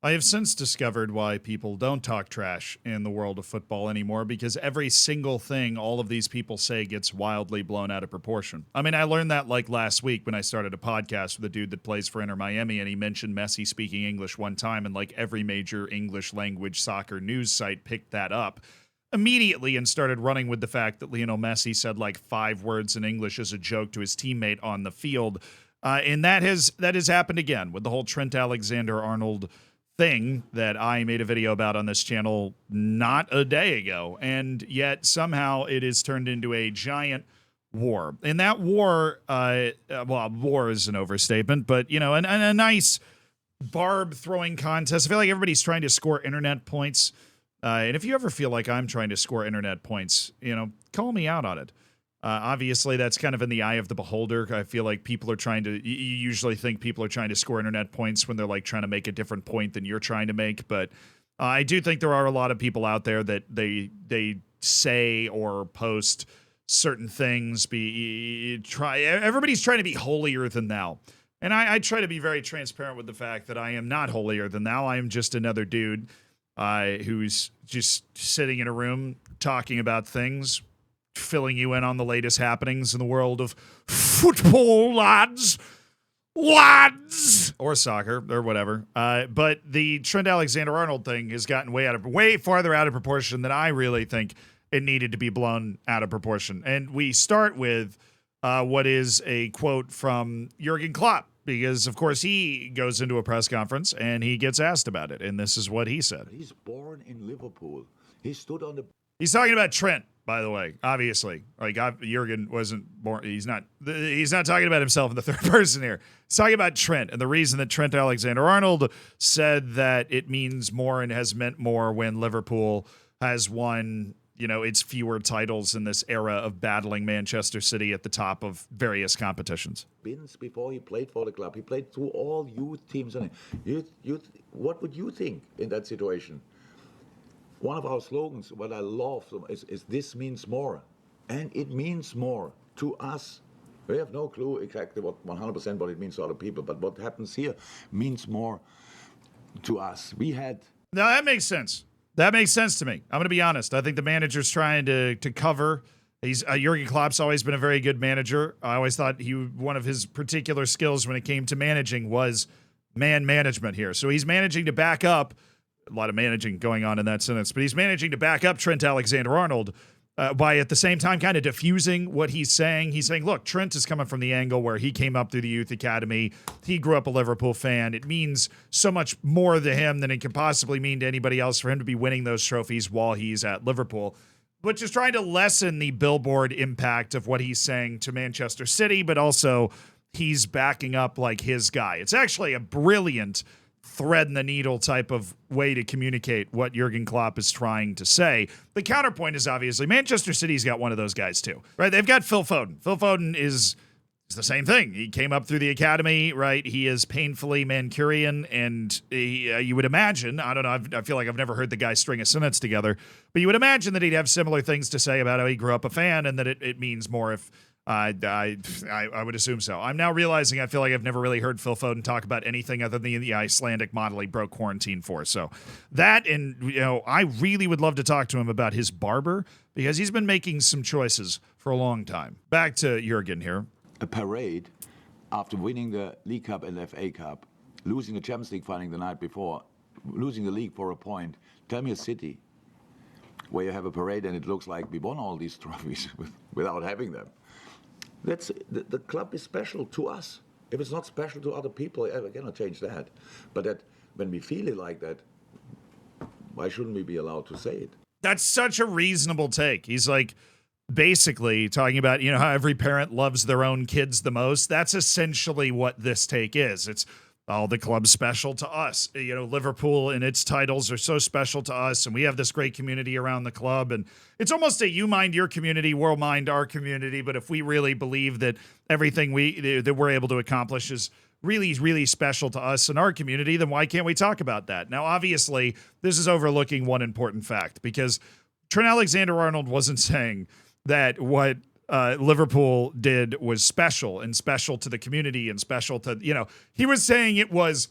I have since discovered why people don't talk trash in the world of football anymore, because every single thing all of these people say gets wildly blown out of proportion. I mean, I learned that like last week when I started a podcast with a dude that plays for Inter Miami, and he mentioned Messi speaking English one time, and like every major English language soccer news site picked that up immediately and started running with the fact that Lionel Messi said like 5 words in English as a joke to his teammate on the field. And that has happened again with the whole Trent Alexander-Arnold thing that I made a video about on this channel not a day ago, and yet somehow it is turned into a giant war. And that war, well, war is an overstatement, but you know, a nice barb throwing contest. I feel like everybody's trying to score internet points, and if you ever feel like I'm trying to score internet points, you know, call me out on it. Obviously, that's kind of in the eye of the beholder. I feel like people are trying to, you usually think people are trying to score internet points when they're like trying to make a different point than you're trying to make. But I do think there are a lot of people out there that they say or post certain things. Everybody's trying to be holier than thou. And I try to be very transparent with the fact that I am not holier than thou. I am just another dude who's just sitting in a room talking about things, filling you in on the latest happenings in the world of football, lads, or soccer, or whatever. But the Trent Alexander-Arnold thing has gotten way farther out of proportion than I really think it needed to be blown out of proportion. And we start with what is a quote from Jurgen Klopp, because, of course, he goes into a press conference and he gets asked about it. And this is what he said. He's born in Liverpool. He stood on the... He's talking about Trent, by the way, obviously. Like, Jurgen wasn't born. He's not talking about himself in the third person here. He's talking about Trent, and the reason that Trent Alexander-Arnold said that it means more and has meant more when Liverpool has won, you know, its fewer titles in this era of battling Manchester City at the top of various competitions. Before he played for the club, he played through all youth teams. And what would you think in that situation? One of our slogans, what I love, is this means more. And it means more to us. We have no clue exactly what 100% what it means to other people, but what happens here means more to us. Now, that makes sense. That makes sense to me. I'm going to be honest. I think the manager's trying to cover. Jurgen Klopp's always been a very good manager. I always thought one of his particular skills when it came to managing was man management here. So he's managing to back up. A lot of managing going on in that sentence, but he's managing to back up Trent Alexander-Arnold by at the same time kind of diffusing what he's saying. He's saying, look, Trent is coming from the angle where he came up through the youth academy. He grew up a Liverpool fan. It means so much more to him than it can possibly mean to anybody else for him to be winning those trophies while he's at Liverpool. But just trying to lessen the billboard impact of what he's saying to Manchester City, but also he's backing up like his guy. It's actually a brilliant thread in the needle type of way to communicate what Jurgen Klopp is trying to say. The counterpoint is obviously Manchester City's got one of those guys too, right? They've got Phil Foden. Phil Foden is the same thing. He came up through the academy, right? He is painfully Mancurian, and you would imagine, I don't know, I feel like I've never heard the guy string a sentence together, but you would imagine that he'd have similar things to say about how he grew up a fan, and that it means more if I would assume so. I'm now realizing I feel like I've never really heard Phil Foden talk about anything other than the Icelandic model he broke quarantine for. So that, and you know, I really would love to talk to him about his barber, because he's been making some choices for a long time. Back to Jurgen here. A parade after winning the League Cup and FA Cup, losing the Champions League final the night before, losing the league for a point. Tell me a city where you have a parade and it looks like we won all these trophies without having them. The club is special to us. If it's not special to other people, I cannot change that. But that when we feel it like that, why shouldn't we be allowed to say it? That's such a reasonable take. He's like basically talking about, you know, how every parent loves their own kids the most. That's essentially what this take is. It's all the club's special to us. You know, Liverpool and its titles are so special to us, and we have this great community around the club. And it's almost a you mind your community, we'll mind our community. But if we really believe that everything that we're able to accomplish is really, really special to us and our community, then why can't we talk about that? Now, obviously, this is overlooking one important fact, because Trent Alexander-Arnold wasn't saying that what Liverpool did was special and special to the community and special to, you know, he was saying it was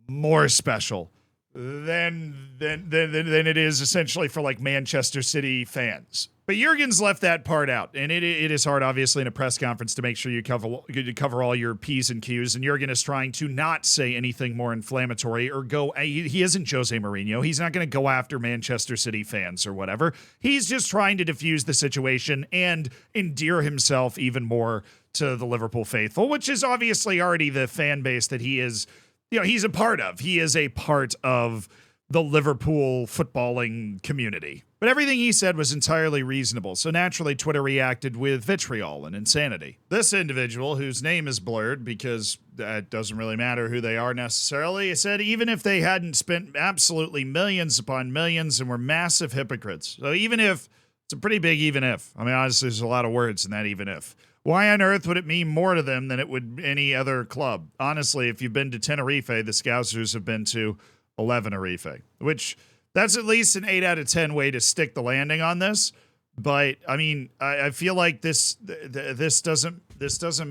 more special than it is essentially for like Manchester City fans. But Jurgen's left that part out, and it is hard, obviously, in a press conference to make sure you cover all your P's and Q's. And Jurgen is trying to not say anything more inflammatory or go. He isn't Jose Mourinho. He's not going to go after Manchester City fans or whatever. He's just trying to diffuse the situation and endear himself even more to the Liverpool faithful, which is obviously already the fan base that he is. He's a part of. He is a part of the Liverpool footballing community. But everything he said was entirely reasonable, so naturally Twitter reacted with vitriol and insanity. This individual, whose name is blurred because it doesn't really matter who they are necessarily, said even if they hadn't spent absolutely millions upon millions and were massive hypocrites. So even if, it's a pretty big even if. I mean, honestly, there's a lot of words in that even if. Why on earth would it mean more to them than it would any other club? Honestly, if you've been to Tenerife, the Scousers have been to 11 Tenerife, which that's at least an 8 out of 10 way to stick the landing on this. But I mean, I feel like this doesn't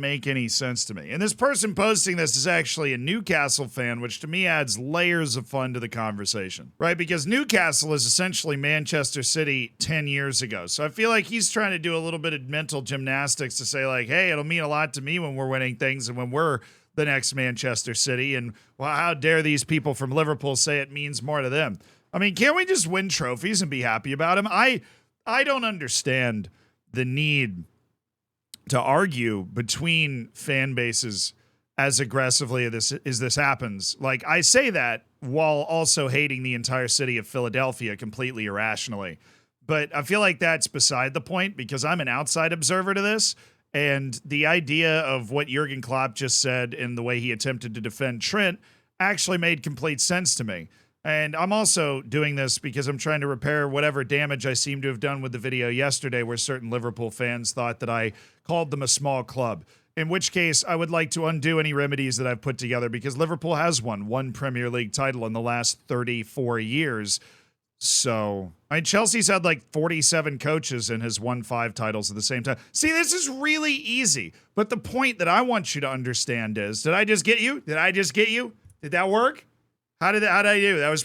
make any sense to me. And this person posting this is actually a Newcastle fan, which to me adds layers of fun to the conversation, right? Because Newcastle is essentially Manchester City 10 years ago. So I feel like he's trying to do a little bit of mental gymnastics to say like, hey, it'll mean a lot to me when we're winning things and when we're the next Manchester City. And well, how dare these people from Liverpool say it means more to them? I mean, can't we just win trophies and be happy about them? I don't understand the need to argue between fan bases as aggressively as this happens. Like, I say that while also hating the entire city of Philadelphia completely irrationally. But I feel like that's beside the point because I'm an outside observer to this. And the idea of what Jurgen Klopp just said and the way he attempted to defend Trent actually made complete sense to me. And I'm also doing this because I'm trying to repair whatever damage I seem to have done with the video yesterday where certain Liverpool fans thought that I called them a small club. In which case, I would like to undo any remedies that I've put together because Liverpool has won one Premier League title in the last 34 years. So, I mean, Chelsea's had like 47 coaches and has won 5 titles at the same time. See, this is really easy. But the point that I want you to understand is, did I just get you? Did that work? How did I do? Was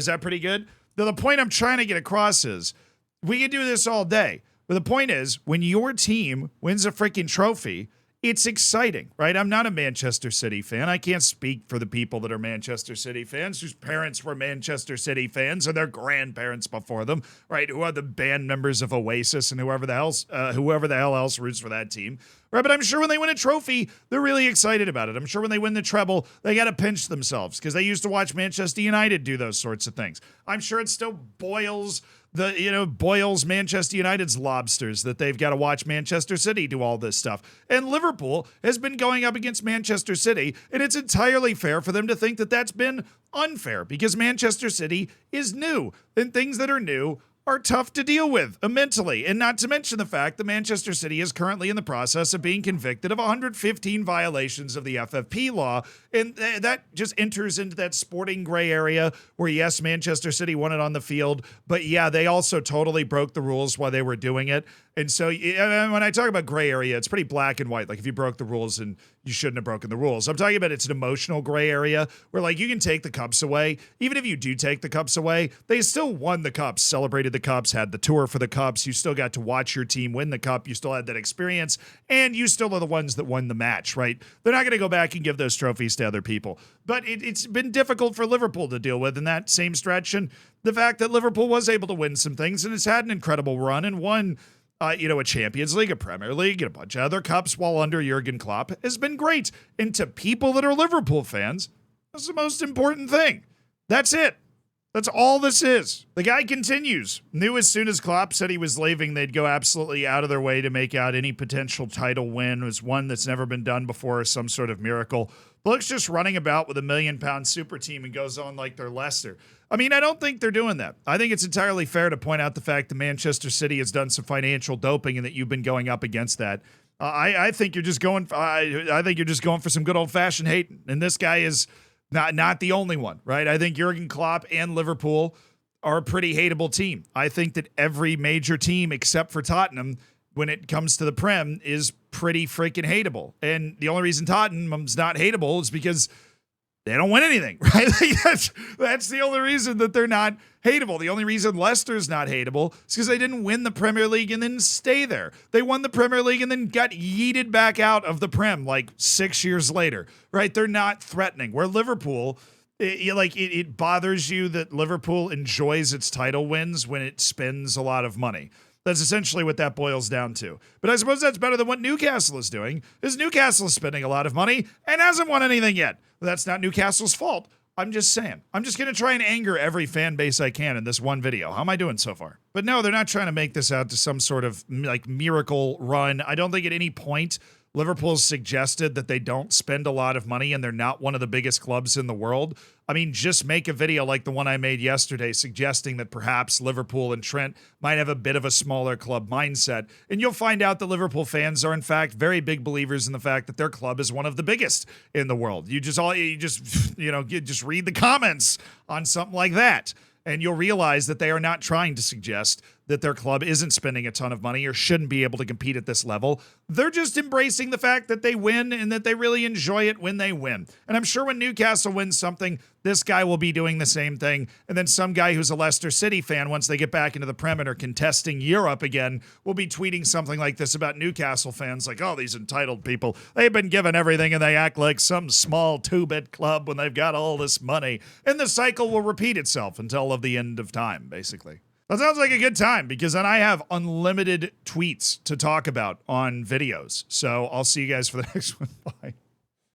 that pretty good? Now, the point I'm trying to get across is we can do this all day. But the point is, when your team wins a freaking trophy, it's exciting, right? I'm not a Manchester City fan. I can't speak for the people that are Manchester City fans, whose parents were Manchester City fans or their grandparents before them, right? Who are the band members of Oasis and whoever the hell else roots for that team, right? But I'm sure when they win a trophy, they're really excited about it. I'm sure when they win the treble, they got to pinch themselves because they used to watch Manchester United do those sorts of things. I'm sure it still boils Manchester United's lobsters that they've got to watch Manchester City do all this stuff. And Liverpool has been going up against Manchester City, and it's entirely fair for them to think that that's been unfair because Manchester City is new, and things that are new are tough to deal with mentally. And not to mention the fact that Manchester City is currently in the process of being convicted of 115 violations of the FFP law. And that just enters into that sporting gray area where, yes, Manchester City won it on the field, but yeah, they also totally broke the rules while they were doing it. And so when I talk about gray area, it's pretty black and white. Like if you broke the rules and you shouldn't have broken the rules. I'm talking about it's an emotional gray area where like you can take the cups away. Even if you do take the cups away, they still won the cups, celebrated the cups, had the tour for the cups. You still got to watch your team win the cup. You still had that experience and you still are the ones that won the match, right? They're not going to go back and give those trophies to other people. But it's been difficult for Liverpool to deal with in that same stretch. And the fact that Liverpool was able to win some things and has had an incredible run and won a Champions League, a Premier League, and a bunch of other cups while under Jurgen Klopp has been great. And to people that are Liverpool fans, that's the most important thing. That's it. That's all this is. The guy continues. Knew as soon as Klopp said he was leaving, they'd go absolutely out of their way to make out any potential title win was one that's never been done before or some sort of miracle. Bloke's just running about with £1 million super team and goes on like they're Leicester. I mean, I don't think they're doing that. I think it's entirely fair to point out the fact that Manchester City has done some financial doping and that you've been going up against that. I think you're just going. I think you're just going for some good old fashioned hate, and this guy is not the only one, right? I think Jurgen Klopp and Liverpool are a pretty hateable team. I think that every major team except for Tottenham, when it comes to the Prem, is pretty freaking hateable. And the only reason Tottenham's not hateable is because They don't win anything, right? That's the only reason that they're not hateable. The only reason Leicester's not hateable is because they didn't win the Premier League and then stay there. They won the Premier League and then got yeeted back out of the Prem like 6 years later, right? They're not threatening. Where Liverpool, it bothers you that Liverpool enjoys its title wins when it spends a lot of money. That's essentially what that boils down to. But I suppose that's better than what Newcastle is doing, because Newcastle is spending a lot of money and hasn't won anything yet. That's not Newcastle's fault. I'm just saying. I'm just going to try and anger every fan base I can in this one video. How am I doing so far? But no, they're not trying to make this out to some sort of like miracle run. I don't think at any point Liverpool's suggested that they don't spend a lot of money and they're not one of the biggest clubs in the world. I mean, just make a video like the one I made yesterday suggesting that perhaps Liverpool and Trent might have a bit of a smaller club mindset. And you'll find out that Liverpool fans are, in fact, very big believers in the fact that their club is one of the biggest in the world. You just read the comments on something like that, and you'll realize that they are not trying to suggest that their club isn't spending a ton of money or shouldn't be able to compete at this level. They're just embracing the fact that they win and that they really enjoy it when they win. And I'm sure when Newcastle wins something, this guy will be doing the same thing. And then some guy who's a Leicester City fan, once they get back into the Prem and are contesting Europe again, will be tweeting something like this about Newcastle fans, like, oh, these entitled people, they've been given everything and they act like some small two-bit club when they've got all this money. And the cycle will repeat itself until of the end of time, basically. That sounds like a good time, because then I have unlimited tweets to talk about on videos. So I'll see you guys for the next one. Bye.